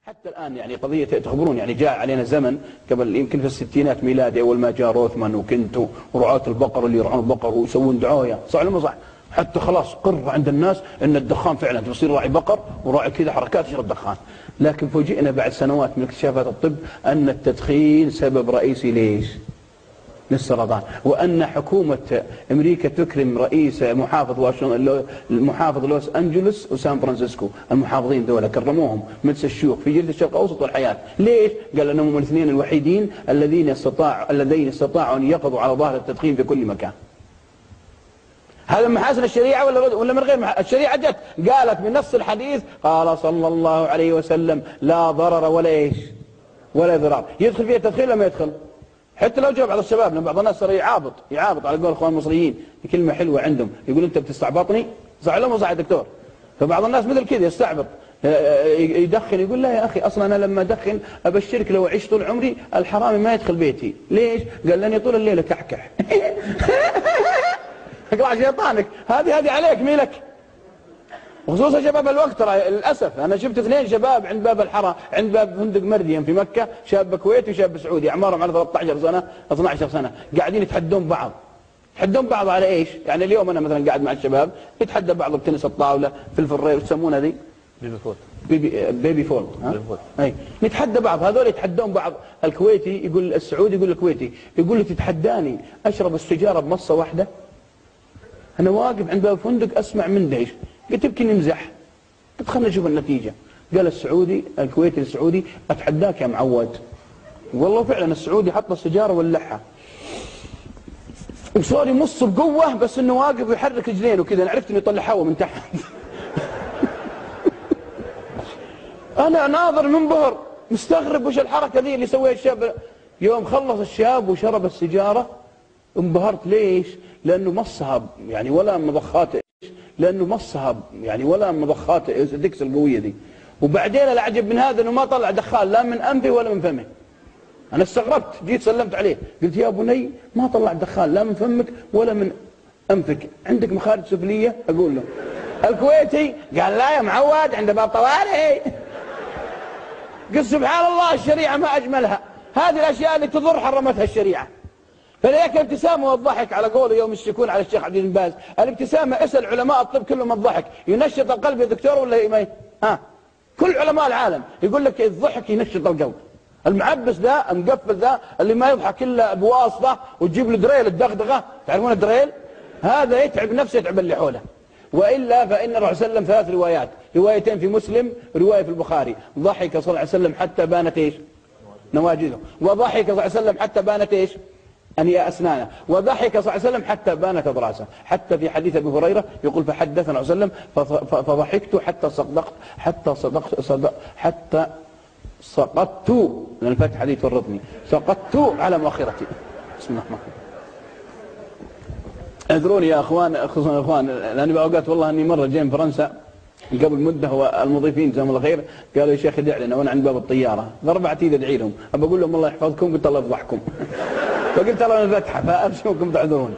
حتى الآن يعني قضية تخبرون يعني جاء علينا زمن قبل يمكن في الستينات ميلادي أول ما جاء روثمان وكنت ورعاة البقر اللي يرعون البقر ويسوون دعاية صح ولا مو صح؟ حتى خلاص قر عند الناس أن الدخان فعلا تصير راعي بقر وراعي كذا حركات يشرب دخان. لكن فوجئنا بعد سنوات من اكتشافات الطب أن التدخين سبب رئيسي ليش؟ للسرطان، وأن حكومة أمريكا تكرم رئيس محافظ لوس أنجلوس وسان فرانسيسكو، المحافظين دولة كرموهم مجلس الشيوخ في جلد الشرق الأوسط والحياة. ليش؟ قال أنهم الاثنين الوحيدين الذين استطاعوا أن يقضوا على ظاهر التدخين في كل مكان. هذا من محاسن الشريعة ولا من غير الشريعة جت قالت بنص الحديث قال صلى الله عليه وسلم لا ضرر ولا ايش؟ ولا ضرار. يدخل فيها التدخين ولا ما يدخل؟ حتى لو جاء بعض الشباب لما بعض الناس صار يعابط على قول الاخوان المصريين كلمة حلوة عندهم يقول انت بتستعبطني صح ولا مو صح يا دكتور؟ فبعض الناس مثل كذا يستعبط يدخن يقول لا يا اخي اصلا انا لما ادخن ابشرك لو عشت طول عمري الحرامي ما يدخل بيتي. ليش؟ قال لاني طول الليل كحكح. اقرأ شيطانك هذه عليك ميلك. وخصوصا شباب الوقت ترى للاسف انا شفت اثنين شباب عند باب الحرم عند باب فندق مرديم في مكة، شاب كويتي وشاب سعودي اعمارهم على 13 سنة 12 سنة قاعدين يتحدون بعض على ايش؟ يعني اليوم انا مثلا قاعد مع الشباب يتحدى بعض بتنس الطاولة في الفرير يسمونها ذي بيبي فول اي نتحدى بعض. هذول يتحدون بعض. الكويتي يقول السعودي يقول الكويتي يقول له تتحداني اشرب السيجارة بمصة واحدة؟ أنا واقف عند باب فندق أسمع من ديش قلت يمكن يمزح قلت خلنا نشوف النتيجة. قال الكويتي السعودي أتحداك يا معود. والله فعلا السعودي حط السيجارة ولعها وصار يمص بقوة بس إنه واقف ويحرك رجلين وكذا أنا عرفت إنه يطلع هوا من تحت. أنا ناظر منبهر مستغرب وش الحركة ذي اللي يسويها الشاب. يوم خلص الشاب وشرب السيجارة انبهرت. ليش؟ لأنه مصها يعني ولا مضخات ديكس القوية دي. وبعدين الأعجب من هذا أنه ما طلع دخان لا من أنفه ولا من فمه. أنا استغربت جيت سلمت عليه قلت يا بني ما طلع دخان لا من فمك ولا من أنفك، عندك مخارج سفلية؟ أقول له الكويتي قال لا يا معود عند باب طوارئ. قلت سبحان الله الشريعة ما أجملها. هذه الأشياء اللي تضر حرمتها الشريعة. فلذلك الابتسامة والضحك على قوله يوم يشتكون على الشيخ عبد العزيز بن باز الابتسامة اسأل علماء الطب كلهم الضحك ينشط القلب يا دكتور ولا ما كل علماء العالم يقول لك الضحك ينشط القلب. المعبس ذا المقفل ذا اللي ما يضحك إلا بواسطة وتجيب له دريل الدغدغة تعرفون الدريل هذا يتعب نفسه يتعب اللي حوله. وإلا فإن الرسول صلى الله عليه وسلم 3 روايات، روايتين في مسلم ورواية في البخاري. ضحك صلى الله عليه وسلم حتى بانت ايش؟ نواجذه. وضحك صلى الله عليه وسلم حتى بانت ايش؟ أنياء أسنانه. وضحك صلى الله عليه وسلم حتى بانت أضراسه. حتى في حديث أبي هريرة يقول فحدثنا صلى الله عليه وسلم فضحكت حتى سقطت لأن الفتح حديث ورطني سقطت على مؤخرتي. بسم الله الرحمن الرحيم. اعذروني يا اخوان خصوصا يا اخوان لاني باوقات والله اني مره جاي من فرنسا قبل مده والمضيفين جزاهم الله خير قالوا يا شيخ ادع لنا وانا عند باب الطياره ضربت ايدي ادعي لهم ابى اقول لهم الله يحفظكم قلت الله يفضحكم. فقلت الله الفتحه فابشركم تعذرون.